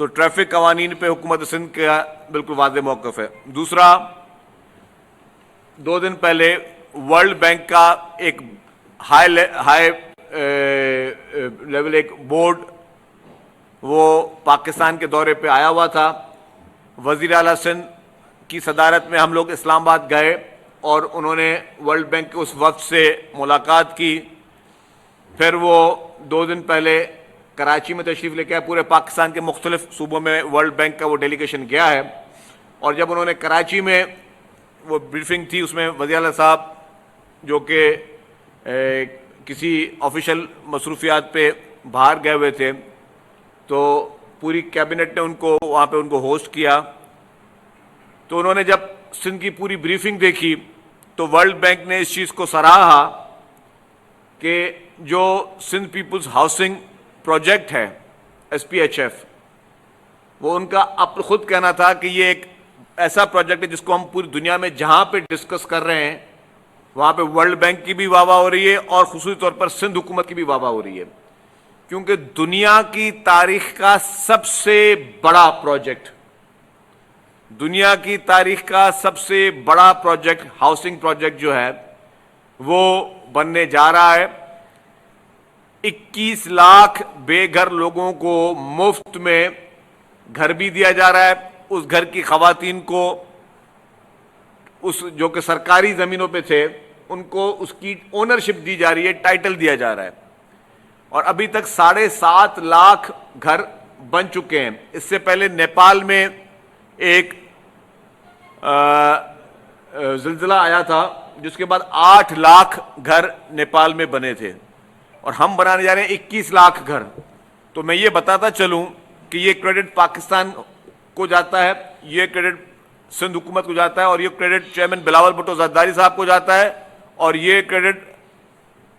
तो ट्रैफिक कवानीन पे हुकूमत सिंध का बिल्कुल वाज़ेह मौक़िफ़ है। दूसरा, 2 दिन पहले वर्ल्ड बैंक का एक हाई लेवल एक बोर्ड वो पाकिस्तान के दौरे पे आया हुआ था। वज़ीर आला सिंध की सदारत में हम लोग इस्लामाबाद गए और उन्होंने वर्ल्ड बैंक के उस वफ़द से मुलाकात की। फिर वो 2 दिन पहले कराची में तशरीफ़ लेके आए। पूरे पाकिस्तान के मुख्तलिफ सूबों में वर्ल्ड बैंक का वो डेलीगेशन गया है और जब उन्होंने कराची में वो ब्रीफिंग थी, उसमें वज़ीर आला साहब जो कि किसी ऑफिशियल मसरूफियात पे बाहर गए हुए थे, तो पूरी कैबिनेट ने उनको वहाँ पे उनको होस्ट किया। तो उन्होंने जब सिंध की पूरी ब्रीफिंग देखी तो वर्ल्ड बैंक ने इस चीज़ को सराहा कि जो सिंध पीपल्स हाउसिंग प्रोजेक्ट है SPHF, वो उनका अब खुद कहना था कि ये एक ऐसा प्रोजेक्ट है जिसको हम पूरी दुनिया में जहाँ पे डिस्कस कर रहे हैं वहाँ पे वर्ल्ड बैंक की भी वाहवाह हो रही है और खुसूसी तौर पर सिंध हुकूमत की भी वाहवाह हो रही है, क्योंकि दुनिया की तारीख का सबसे बड़ा प्रोजेक्ट, दुनिया की तारीख का सबसे बड़ा प्रोजेक्ट, हाउसिंग प्रोजेक्ट जो है वो बनने जा रहा है। 21 लाख बेघर लोगों को मुफ्त में घर भी दिया जा रहा है। उस घर की खवातीन को, उस जो कि सरकारी ज़मीनों पे थे, उनको उसकी ओनरशिप दी जा रही है, टाइटल दिया जा रहा है। और अभी तक 7.5 लाख घर बन चुके हैं। इससे पहले नेपाल में एक ज़िलज़िला आया था जिसके बाद 8 लाख घर नेपाल में बने थे और हम बनाने जा रहे हैं 21 लाख घर। तो मैं ये बताता चलूं कि ये क्रेडिट पाकिस्तान को जाता है, ये क्रेडिट सिंध हुकूमत को जाता है और ये क्रेडिट चेयरमैन बिलावल भुट्टो ज़रदारी साहब को जाता है और ये क्रेडिट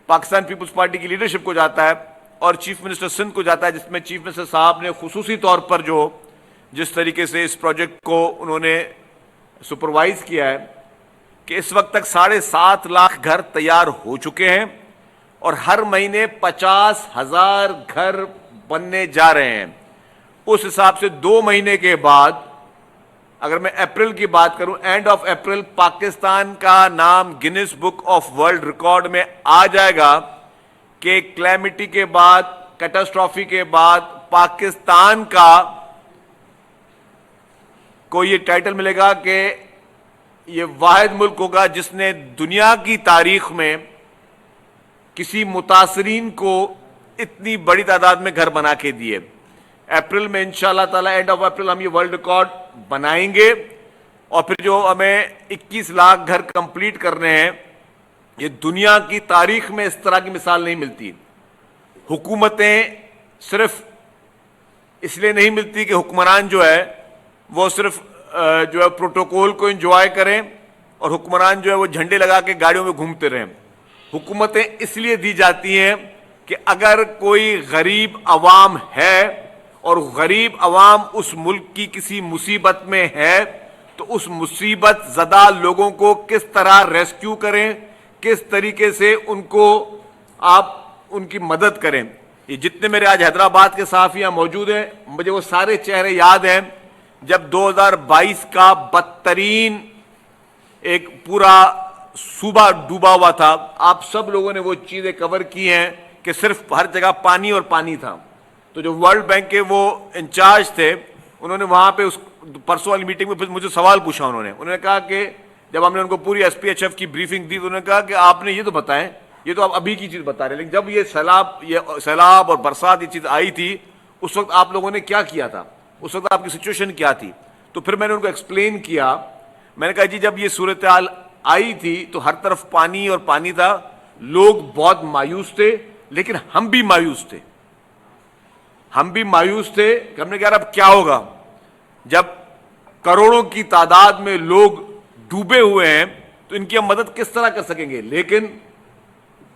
पाकिस्तान पीपल्स पार्टी की लीडरशिप को जाता है और चीफ मिनिस्टर सिंध को जाता है, जिसमें चीफ मिनिस्टर साहब ने खुसूसी तौर पर जिस तरीके से इस प्रोजेक्ट को उन्होंने सुपरवाइज किया है कि इस वक्त तक 7.5 लाख घर तैयार हो चुके हैं और हर महीने 50,000 घर बनने जा रहे हैं। उस हिसाब से 2 महीने के बाद, अगर मैं अप्रैल की बात करूं, एंड ऑफ अप्रैल पाकिस्तान का नाम Guinness book of world record में आ जाएगा कि क्लैमिटी के बाद, कैटास्ट्रॉफी के बाद पाकिस्तान को ये टाइटल मिलेगा कि ये वाहिद मुल्क होगा जिसने दुनिया की तारीख में किसी मुतासरीन को इतनी बड़ी तादाद में घर बना के दिए। अप्रैल में इंशाअल्लाह ताला, एंड ऑफ अप्रैल, हम ये वर्ल्ड रिकॉर्ड बनाएंगे और फिर जो हमें 21 लाख घर कंप्लीट करने हैं, ये दुनिया की तारीख में इस तरह की मिसाल नहीं मिलती। हुकूमतें सिर्फ इसलिए नहीं मिलती कि हुक्मरान जो है वो सिर्फ जो है प्रोटोकॉल को एंजॉय करें और हुक्मरान जो है वो झंडे लगा के गाड़ियों में घूमते रहें। हुकूमतें इसलिए दी जाती हैं कि अगर कोई गरीब अवाम है और गरीब अवाम उस मुल्क की किसी मुसीबत में है, तो उस मुसीबत ज़दा लोगों को किस तरह रेस्क्यू करें, किस तरीके से उनको आप उनकी मदद करें। ये जितने मेरे आज हैदराबाद के सहाफ़ियाँ मौजूद हैं, मुझे वो सारे चेहरे याद हैं जब 2022 का बदतरीन एक पूरा सूबा डूबा हुआ था। आप सब लोगों ने वो चीज़ें कवर की हैं कि सिर्फ हर जगह पानी और पानी था। तो जो वर्ल्ड बैंक के वो इंचार्ज थे, उन्होंने वहाँ पे उस परसों वाली मीटिंग में फिर मुझे सवाल पूछा। उन्होंने कहा कि जब हमने उनको पूरी SPHF की ब्रीफिंग दी तो उन्होंने कहा कि आपने ये तो बताएं, ये तो आप अभी की चीज़ बता रहे हैं, लेकिन जब ये सैलाब और बरसात ये चीज़ आई थी उस वक्त आप लोगों ने क्या किया था, उस वक्त आपकी सिचुएशन क्या थी। तो फिर मैंने उनको एक्सप्लेन किया। मैंने कहा जी, जब ये सूरत हाल आई थी तो हर तरफ पानी और पानी था, लोग बहुत मायूस थे, लेकिन हम भी मायूस थे। हमने कहा अब क्या होगा जब करोड़ों की तादाद में लोग डूबे हुए हैं, तो इनकी हम मदद किस तरह कर सकेंगे। लेकिन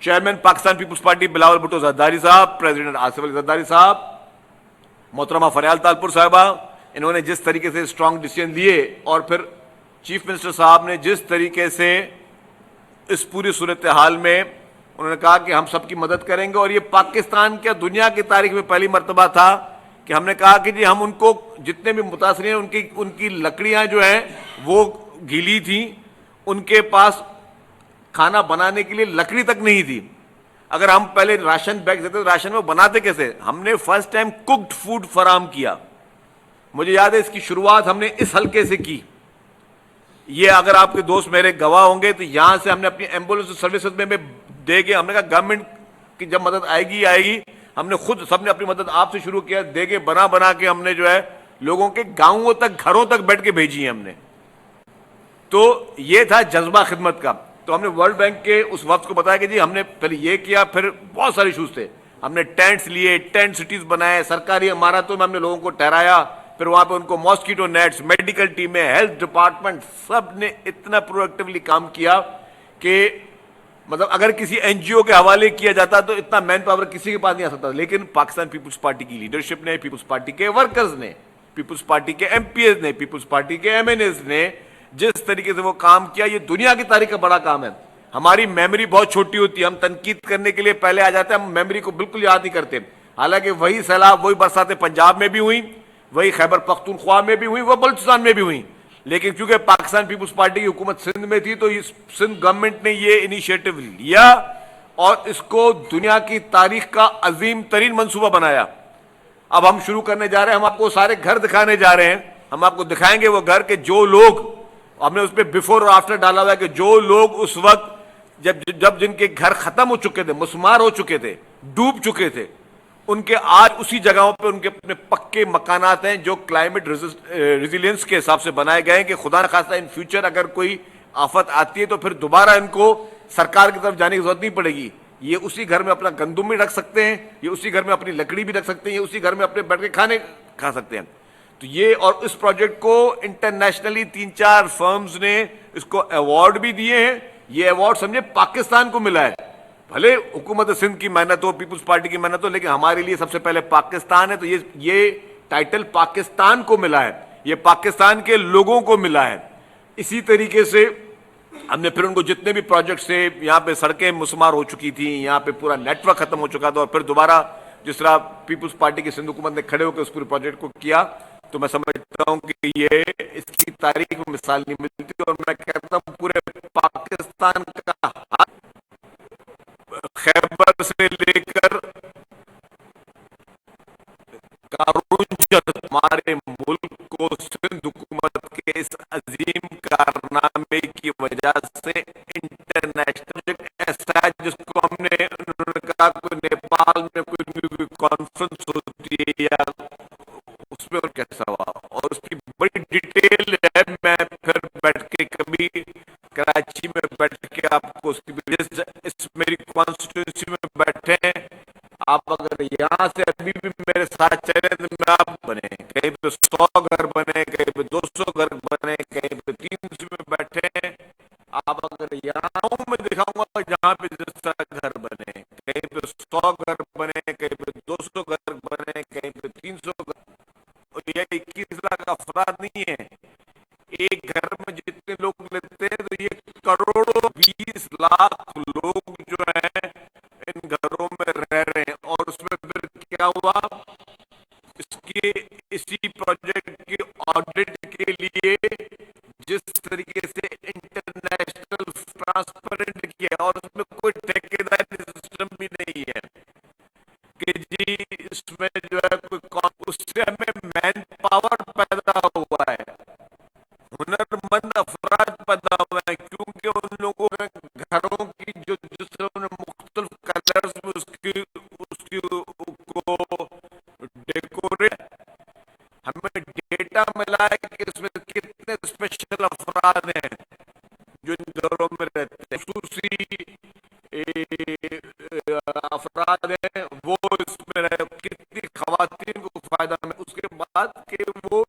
chairman Pakistan peoples party Bilawal Bhutto Zardari साहब, प्रेसिडेंट आसिफ अली ज़रदारी साहब, मोहतरमा फरियाल तालपुर साहिबा, इन्होंने जिस तरीके से स्ट्रांग डिसीजन लिए और फिर चीफ मिनिस्टर साहब ने जिस तरीके से इस पूरी सूरत हाल में उन्होंने कहा कि हम सबकी मदद करेंगे। और ये पाकिस्तान क्या दुनिया की तारीख में पहली मरतबा था कि हमने कहा कि जी हम उनको जितने भी मुतासरीन हैं उनकी उनकी लकड़ियां जो हैं वो गीली थी, उनके पास खाना बनाने के लिए लकड़ी तक नहीं थी। अगर हम पहले राशन बैग देते तो राशन में बनाते कैसे? हमने फर्स्ट टाइम कुक्ड फूड फराम किया। मुझे याद है इसकी शुरुआत हमने इस हल्के से की। ये अगर आपके दोस्त मेरे गवाह होंगे तो यहां से हमने अपनी एम्बुलेंस सर्विसेज में दे के हमने कहा गवर्नमेंट की जब मदद आएगी आएगी, हमने खुद सबने अपनी मदद आपसे शुरू किया, दे के बना बना के हमने जो है लोगों के गांवों तक घरों तक बैठ के भेजी है हमने। तो ये था जज्बा खिदमत का। तो हमने वर्ल्ड बैंक के उस वक्त को बताया कि जी हमने पहले ये किया, फिर बहुत सारे इशूज थे, हमने टेंट्स लिए, टेंट सिटीज बनाए, सरकारी इमारतों में हमने लोगों को ठहराया, फिर वहां पे उनको मॉस्किटो नेट्स, मेडिकल टीमें, हेल्थ डिपार्टमेंट सब ने इतना प्रोएक्टिवली काम किया कि मतलब अगर किसी एनजीओ के हवाले किया जाता तो इतना मैन पावर किसी के पास नहीं आ सकता। लेकिन पाकिस्तान पीपुल्स पार्टी की लीडरशिप ने, पीपुल्स पार्टी के वर्कर्स ने, पीपुल्स पार्टी के एमपीएस ने, पीपुल्स पार्टी के एमएनएस ने जिस तरीके से वो काम किया, ये दुनिया की तारीख का बड़ा काम है। हमारी मेमोरी बहुत छोटी होती है, हम तनकीद करने के लिए पहले आ जाते हैं, हम मेमोरी को बिल्कुल याद नहीं करते। हालांकि वही सैलाब, वही बरसातें पंजाब में भी हुई, वही खैबर पख्तूनख्वा में भी हुई, वह बलूचिस्तान में भी हुई, लेकिन क्योंकि पाकिस्तान पीपुल्स पार्टी की हुकूमत सिंध में थी तो इस सिंध गवर्नमेंट ने ये इनिशिएटिव लिया और इसको दुनिया की तारीख का अजीम तरीन मंसूबा बनाया। अब हम शुरू करने जा रहे हैं, हम आपको सारे घर दिखाने जा रहे हैं, हम आपको दिखाएंगे वो घर के जो लोग, हमने उस पर बिफोर और आफ्टर डाला हुआ है कि जो लोग उस वक्त जब जिनके घर खत्म हो चुके थे, मुसमार हो चुके थे, डूब चुके थे, उनके आज उसी जगहों पे उनके अपने पक्के मकानात हैं जो क्लाइमेट रेजिलियंस के हिसाब से बनाए गए हैं कि खुदा न खास्ता इन फ्यूचर अगर कोई आफत आती है तो फिर दोबारा इनको सरकार की तरफ जाने की जरूरत नहीं पड़ेगी। ये उसी घर में अपना गंदुम भी रख सकते हैं, ये उसी घर में अपनी लकड़ी भी रख सकते हैं, ये उसी घर में अपने बैठ के खाने खा सकते हैं। तो ये और इस प्रोजेक्ट को इंटरनेशनली 3-4 फर्म्स ने इसको अवार्ड भी दिए हैं। ये अवार्ड समझे पाकिस्तान को मिला है, भले हुकूमत सिंध की मेहनत हो, पीपुल्स पार्टी की मेहनत हो, लेकिन हमारे लिए सबसे पहले पाकिस्तान है। तो ये टाइटल पाकिस्तान को मिला है, ये पाकिस्तान के लोगों को मिला है। इसी तरीके से हमने फिर उनको जितने भी प्रोजेक्ट थे, यहाँ पे सड़कें मुसमार हो चुकी थी, यहाँ पे पूरा नेटवर्क खत्म हो चुका था, और फिर दोबारा जिस तरह पीपुल्स पार्टी की सिंध हुकूमत ने खड़े होकर उस पूरे प्रोजेक्ट को किया, तो मैं समझता हूं कि ये इसकी तारीख में मिसाल नहीं मिलती। और मैं कहता हूं पूरे पाकिस्तान का खैबर से लेकर हमारे मुल्क को सिंध हुकूमत के इस अजीम कारनामे की वजह से इंटरनेशनल ऐसा है जिसको हमने, उन्होंने कहा कोई नेपाल में कोई कॉन्फ्रेंस होती है या उसमें और कैसा हुआ, और उसकी बड़ी डिटेल है, मैं फिर बैठ के कभी कराची में बैठ के आपको उसकी इस मेरी कॉन्स्टिट्यूंसी में बैठे हैं आप, अगर यहाँ से अभी भी मेरे साथ चले तो मैं आप बने, कहीं पे 100 घर बने, कहीं पे 200 घर बने, कहीं पे 300 में बैठे हैं आप, अगर यहाँ मैं दिखाऊंगा जहाँ पे जिस तरह घर बने, कहीं पे 100 घर बने, कहीं पे 200 घर बने, कहीं पे 300 घर, और ये 21 लाख अफराद नहीं है, एक घर में जितने लोग लेते हैं तो ये करोड़ों 20 लाख लोग जो है इन घरों में रह रहे हैं। और उसमें फिर क्या हुआ, इसकी इसी प्रोजेक्ट की ऑडिट के लिए जिस तरीके से इंटरनेशनल ट्रांसपेरेंट किया, और उसमें कोई ठेकेदारी सिस्टम भी नहीं है कि जी इसमें जो है कोई, उससे हमें मैन पावर पैदा हुआ है, हुनरमंद अफराद पैदा हुए हैं, क्योंकि उन लोगों के घरों की जो जिस तरह मुख्तलिफ कलर्स में उसकी को डेकोरेट, हमें डेटा मिला है कि इसमें कितने स्पेशल अफराद हैं जो इन घरों में रहते हैं, खुसूसी अफराद हैं वो इसमें रहे, कितनी खवातीन को फायदा में, उसके बाद के वो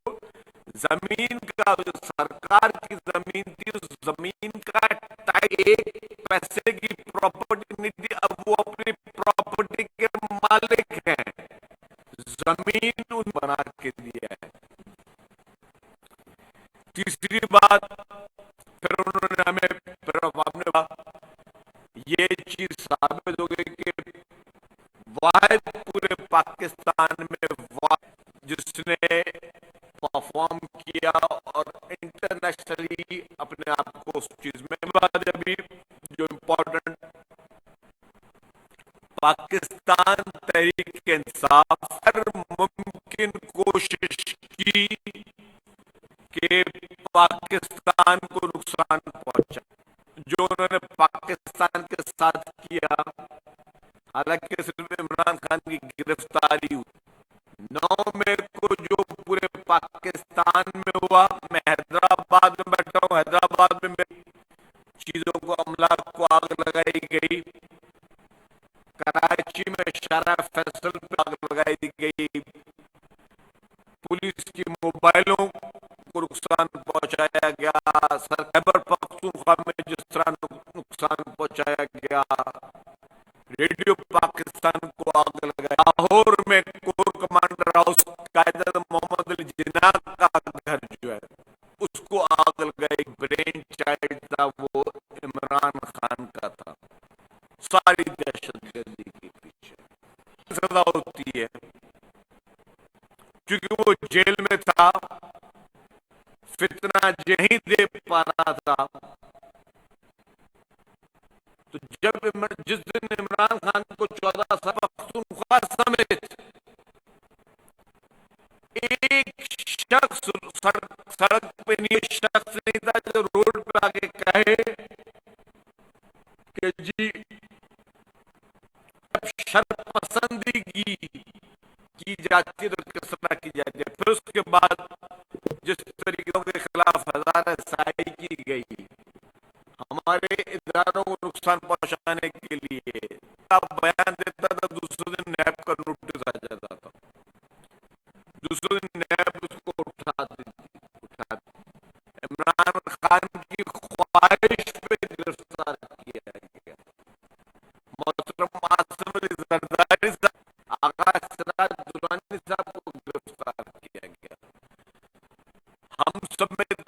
जमीन का जो सरकार की जमीन थी उस जमीन का एक पैसे की प्रॉपर्टी नहीं थी, अब वो अपनी प्रॉपर्टी के मालिक हैं, जमीन उन बना के दिया है। तीसरी बात फिर उन्होंने हमें फिर हमने ये चीज साबित हो गई कि वाहिद पूरे पाकिस्तान में किया और इंटरनेशनली अपने आप को उस चीज में बाद अभी जो इम्पोर्टेंट पाकिस्तान तहरीक इंसाफ हर मुमकिन कोशिश की कि पाकिस्तान को नुकसान पहुंचा जो उन्होंने पाकिस्तान के साथ किया। हालांकि सिर्फ इमरान खान की गिरफ्तारी हुई 9 मई को जो पूरे पाकिस्तान में हुआ। मैं हैदराबाद में बैठा हूँ, हैदराबाद में चीजों को अमला को आग लगाई गई, कराची में शरा फैसल पर आग लगाई गई, पुलिस की मोबाइलों को नुकसान पहुंचाया गया, सर खैबर पख्तूनख्वा में जिस तरह नुकसान पहुंचाया गया, रेडियो पाकिस्तान को आग लगाया, लाहौर में कोर कमांडर हाउस कायदर मोहम्मद अली जिन्ना का घर जो है उसको आग लगाई। ब्रेन चाइल्ड था वो इमरान खान का था। सारी दहशतगर्दी के पीछे सजा होती है क्योंकि वो जेल में था, फितना नहीं दे पा रहा था। तो जब जिस दिन इमरान खान को 14 साल पख्तूनख्वा समेत एक शख्स सड़क पे नहीं, शख्स नहीं था जो रोड पे आके कहे कि जी शर्पसंदगी की जाती है तो किस तरह की जाती है। फिर उसके बाद जिस तरीकों के खिलाफ हजारसाई की गई, हमारे इदारों को नुकसान पहुंचाने के लिए आप बयान देता था, दूसरे दिन नैब का नोटिस आ जाता था, दूसरे दिन नैब उसको उठाती। इमरान खान की ख्वाहिश पे गिरफ्तार किया गया। मोहतरम आसिम अली जरदारी साहब, आगा सिराज दुरानी साहब को गिरफ्तार किया गया। हम समेत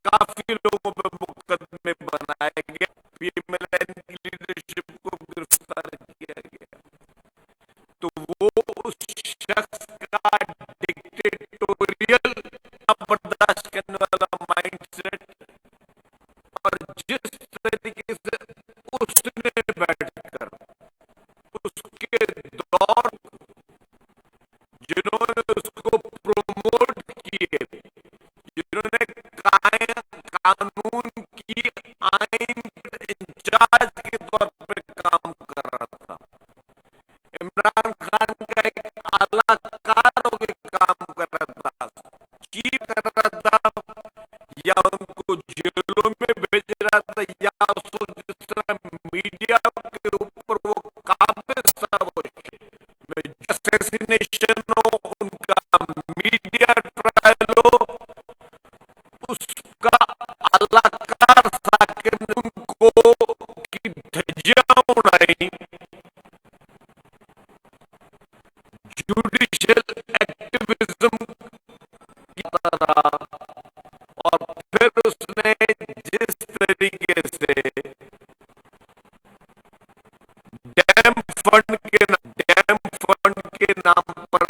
काफी लोगों पर मुकदमे बनाए गए, पीएमएलएन की लीडरशिप को गिरफ्तार किया गया। तो वो उस शख्स का डिक्टेटोरियल बर्दाश्त करने वाला माइंडसेट और जिस तरीके से उसने बैठकर उसके दौर जिन्होंने उसको प्रमोट किए, जिन्होंने कानून की आइन इंचार्ज के तौर पर काम कर रहा था, इमरान खान का एक आलाकार होकर काम कर रहा था, चीफ कर रहा था, या उनको जेलों में भेज रहा था, या उसको जिस तरह मीडिया के ऊपर वो काबिज था, वो असैसिनेशन हो, उनका मीडिया ट्रायल हो, उसका अलाकार था कि उनको की धज्जियां उड़ाई, जुडिशियल एक्टिविज्म की तरह। और फिर उसने जिस तरीके से डैम फंड के नाम पर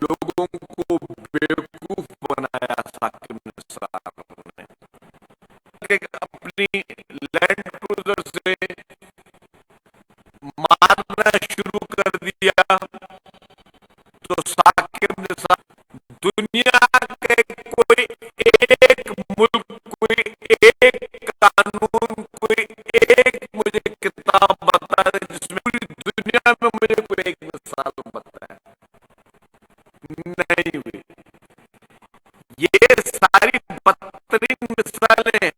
लोगों को बेवकूफ बनाया साकिब निसार ने, अपनी लैंड क्रूजर से मारना शुरू कर दिया, तो साकिब निसार दुनिया के कोई एक मुल्क, कोई एक कानून, कोई एक मुझे किताब बता दे जिसमें पूरी दुनिया में मुझे कोई एक मिसाल बताए, नहीं हुई। ये सारी बदतरीन मिसालें हैं।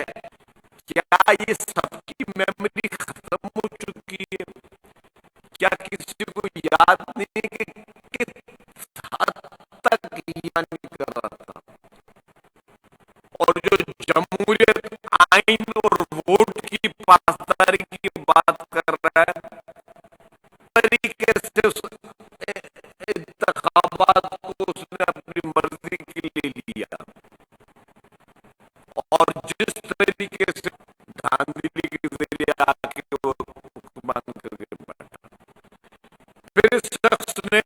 क्या ये सबकी मेमोरी खत्म हो चुकी है? क्या किसी को याद नहीं कि किस हद तक यानी कर रहा था? और जो जमहूरियत, आइन और वोट की पासदारी की बात कर रहा है, तरीके से इंतखाबात को उसने अपनी मर्जी के लिए लिया और जिस तरीके से धांधली के जरिए आके वो हुक्मरान करके बैठा, फिर इस शख्स ने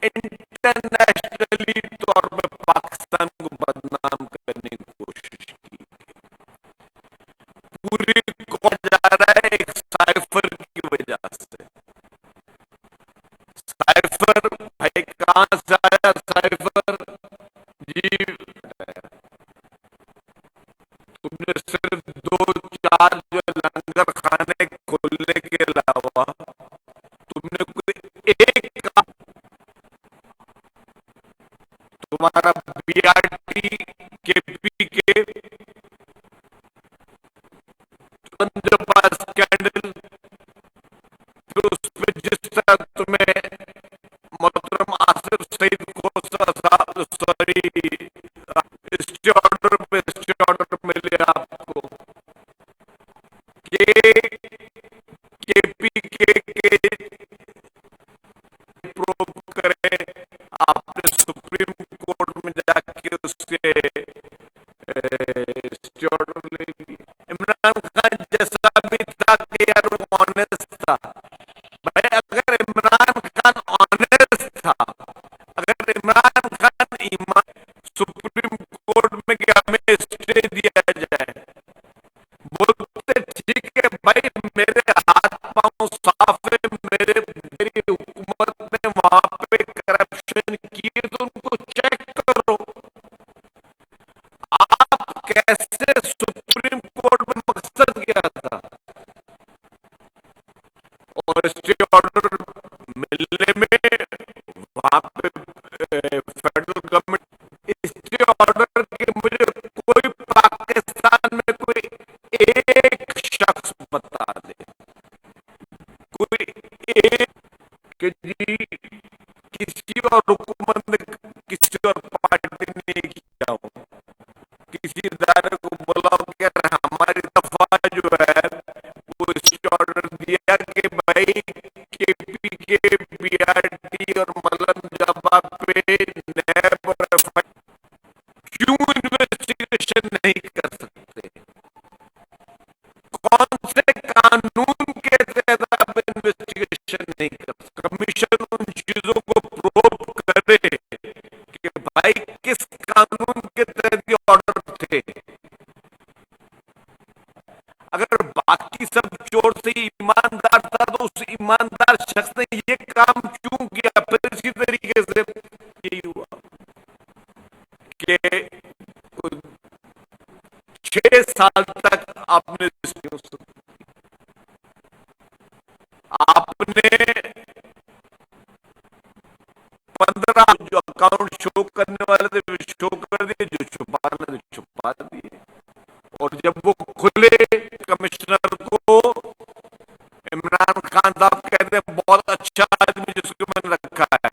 इंटरनेशनली तौर पर कहां से आया साइफर जी? तुमने सिर्फ दो चार जो लंगर खाने खोलने के अलावा तुमने कोई एक काम, तुम्हारा बीआरटी केपी के स्कैंडल, फिर उस पर जिस तरह तुम्हें मोहतरम आसिफ सईद को सॉरी स्टे ऑर्डर मिले आपको के केपी के प्रोब करें, आपने सुप्रीम कोर्ट में जाके उसके स्टे ऑर्डर ले लिए। इमरान खान जैसा भी था कि यार वो ऑनेस्ट था। भाई अगर इमरान खान ऑनेस्ट था, अगर इमरान खान ईमान, सुप्रीम कोर्ट में कि हमें स्टे दिया जाए, बोलते ठीक है भाई मेरे हाथ पांव साफ है, मेरी हुकूमत ने वहां पे करप्शन किए तो उनको चेक करो। आप कैसे सुप्रीम कोर्ट में मकसद गया था और स्टे ऑर्डर मिलने में वहां पे फेडरल गवर्नमेंट स्टे ऑर्डर के मुझे कोई पाकिस्तान में कोई एक शख्स बता दे, कोई एक कि जी किसी और हुकूमत ने किसी और पार्टी ने किया हो, किसी इदारे को बुलाओ कि यार हमारी दफा जो है वो स्टे ऑर्डर दिया कि भाई केपी के बीआरटी और मलम जाबा पे नैब और क्यों इन्वेस्टिगेशन नहीं कर सकते? कौन से कानून के तहत आप इन्वेस्टिगेशन नहीं कर सकते? कमीशन उन चीजों को प्रोब करे कि भाई किस कानून के तहत ये ऑर्डर थे। अगर बाकी सब चोर से ईमानदार था तो उस ईमानदार शख्स ने ये काम क्यों किया? फिर इसी तरीके से यही हुआ कि 6 साल तक आपने आपने 15 जो अकाउंट शो करने वाले थे वो शो कर दिए, जो छुपाने थे छुपा दिए। और जब वो खुले कमिश्नर को इमरान खान साहब कहते हैं बहुत अच्छा आदमी जिसको मैंने रखा है,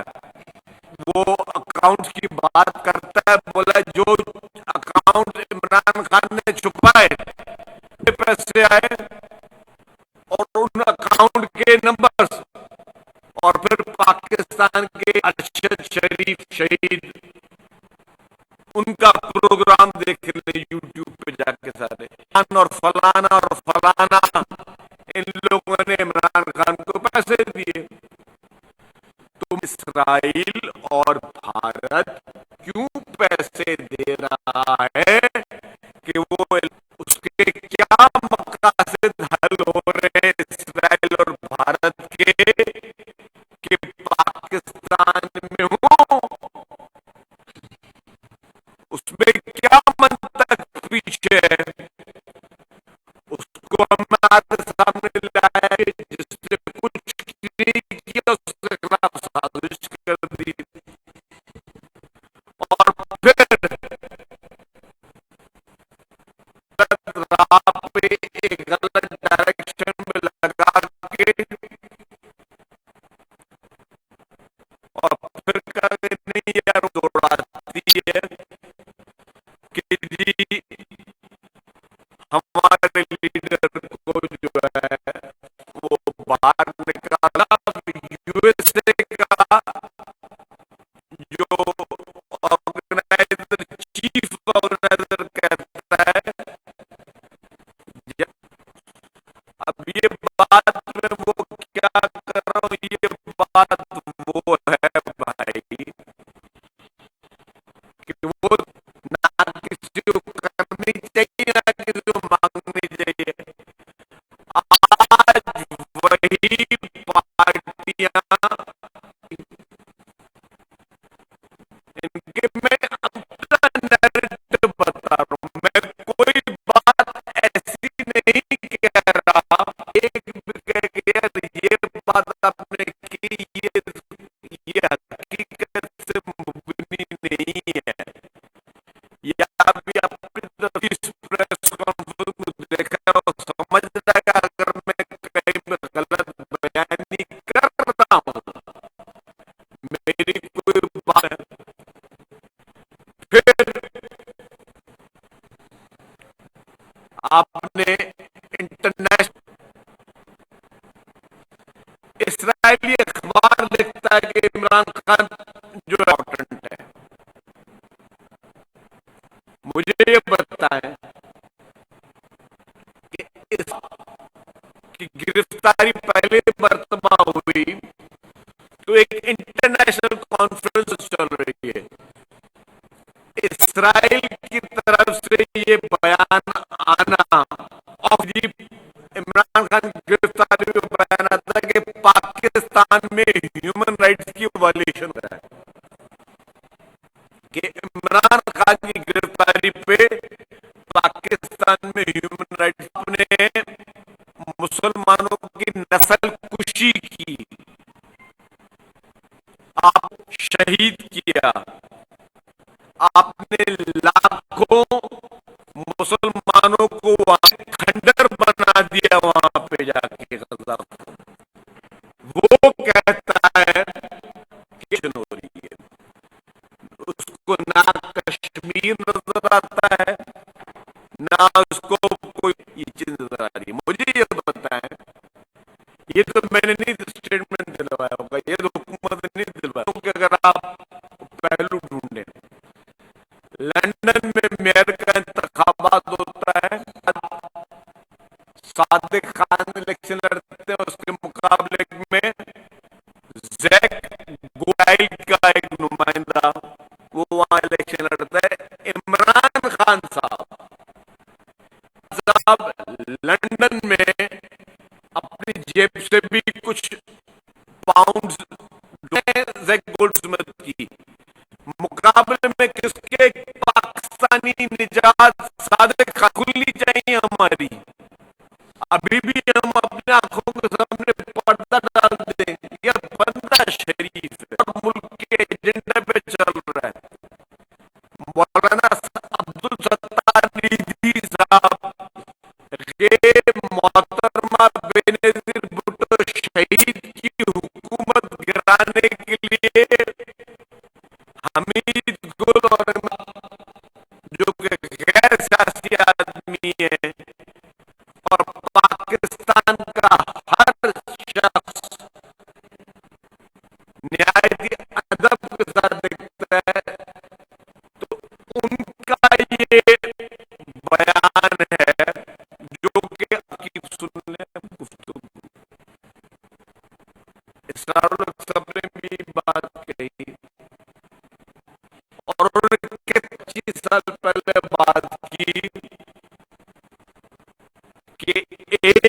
वो अकाउंट की बात करता है, बोला जो अकाउंट इमरान खान ने छुपाए पैसे आए और उन अकाउंट के नंबर्स, और फिर पाकिस्तान के अरशद शरीफ शहीद उनका प्रोग्राम देख ले यूट्यूब पे जाके सारे और फलाना इन लोगों ने इमरान खान को पैसे दिए। तुम इसराइल और भारत क्यों पैसे दे रहा है कि वो उसके क्या मकासद हल हो रहे हैं इसराइल और भारत के कि पाकिस्तान में हो, उसमें क्या मंतक पीछे है? उसको हमारे सामने लाया जिसने कुछ नहीं किया उसके खिलाफ साजिश कर दी और फिर राह पे एक गलत डायरेक्शन में लगा के और फिर कहा नहीं यार दौड़ाती है कि जी हमारे लीडर को जो है वो बाहर निकाला। यूएसए का जो ऑर्गेनाइजर चीफ ऑर्गेनाइजर कहता है, अब ये बात में वो क्या कर रहा हूं, ये बात वो है भाई कि वो ना किसी को करनी चाहिए ना किसी को मांगनी चाहिए। आज वही पार्टियां कि मैं अपना नैरेटिव बता रहा हूं, मैं कोई बात ऐसी नहीं कह रहा एक भी कह के यार ये बात आपने की, ये हकीकत से मुबनी नहीं है, या अभी आपकी तरफ इस प्रेस कॉन्फ्रेंस को देखा और समझ जाएगा अगर मैं कहीं पे गलत बयानी कर रहा हूं, मेरी कोई बात, फिर आपने इंटरनेशनल इसराइली अखबार लिखता है कि इमरान खान जो इम्पोर्टेंट है, मुझे ये बताएं कि इसकी गिरफ्तारी पहले मर्तबा हुई तो एक इंटरनेशनल कॉन्फ्रेंस चल रही है, इसराइल की तरफ से ये बयान आना और जी इमरान खान की गिरफ्तारी में बयान आता है कि पाकिस्तान में ह्यूमन राइट्स की वायलेशन हो रहा है, कि इमरान खान की गिरफ्तारी पे पाकिस्तान में ह्यूमन राइट्स ने मुसलमानों की नस्ल कुशी की, आप शहीद किया, आपने लाखों मुसलमानों को खंडर बना दिया वहां पे जाके गजा को, वो कहता है कि हो रही है, उसको ना कश्मीर नजर आता है ना उसको कोई ये चीज नजर आ रही है। मुझे ये बताएं, ये तो मैंने नहीं स्टेटमेंट दिलवाया होगा, ये तो हुकूमत ने नहीं दिलवाया, क्योंकि अगर आप पहलू ढूंढे, लंदन में मेयर का इंतखाबात होता है, सादिक खान इलेक्शन लड़ते हैं, उसके मुकाबले में जैक गोलाइट का एक नुमाइंदा वो वहां इलेक्शन लड़ता है, इमरान खान साहब लंदन में अपनी जेब से भी कुछ पाउंड्स जैक गोल्डस्मिथ की, मुकाबले में किसके, पाकिस्तानी निजात सादिक खान, खुलनी चाहिए हमारी, अभी भी हम अपने आंखों के सामने पर्दा डाल दें, यह बंदा शरीफ है और मुल्क के एजेंडे पे चल रहा है। मौलाना अब्दुल सत्तार निधि साहब के मोहतरमा बेनजीर भुट्टो शहीद की हुकूमत गिराने के लिए हमीद गुल और जो कि गैर सियासी आदमी है और पाकिस्तान का हर शख्स न्याय अदब के साथ देखता है, तो उनका ये बयान है जो कि अकीब सुन ले गुफ्तगू, इसरार सबने भी बात कही और उन्होंने 25 साल पहले बात की कि एक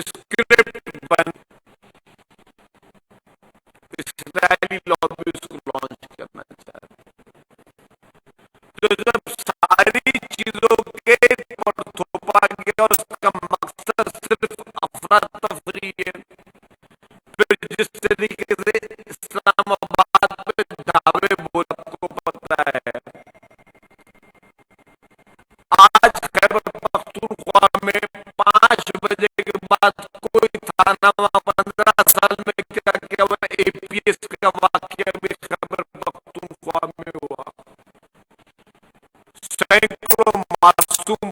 स्क्रिप्ट बन इसराइली लॉबी उसको लॉन्च करना चाहते, तो जब सारी चीजों के पर थोपा गया और उसका मकसद सिर्फ अफरा तफरी है, फिर जिस तरीके से इस्लामाबाद पे दावे बोल आपको पता है, आज खैबर पख्तूनख्वा में 5 बजे के बाद कोई थाना, 15 साल में क्या क्या हुआ, एपीएस का वाकया भी खैबर पख्तूनख्वा में हुआ, सैकड़ों मासूम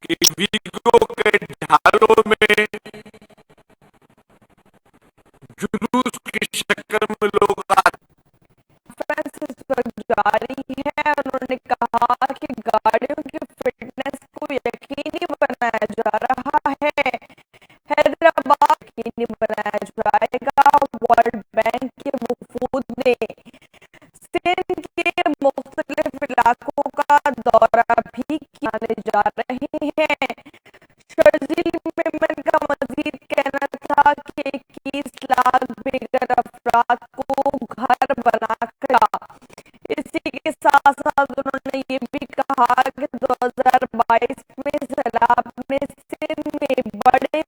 की वीडियो के ढालों में जुलूस की शक्ल में लोग जारी है। उन्होंने कहा कि गाड़ियों की फिटनेस को यकीनी बनाया जा रहा है, हैदराबाद यकीनी बनाया जाएगा। वर्ल्ड बैंक के वफूद ने सिंध के मुख्तलिफ इलाकों का दौरा भी किए जा रहे हैं। शर्जील मेमन का मजीद कहना था कि 21 लाख बेघर अफराद को के साथ साथ उन्होंने ये भी कहा कि 2022 में सैलाब ने सिंध में बड़े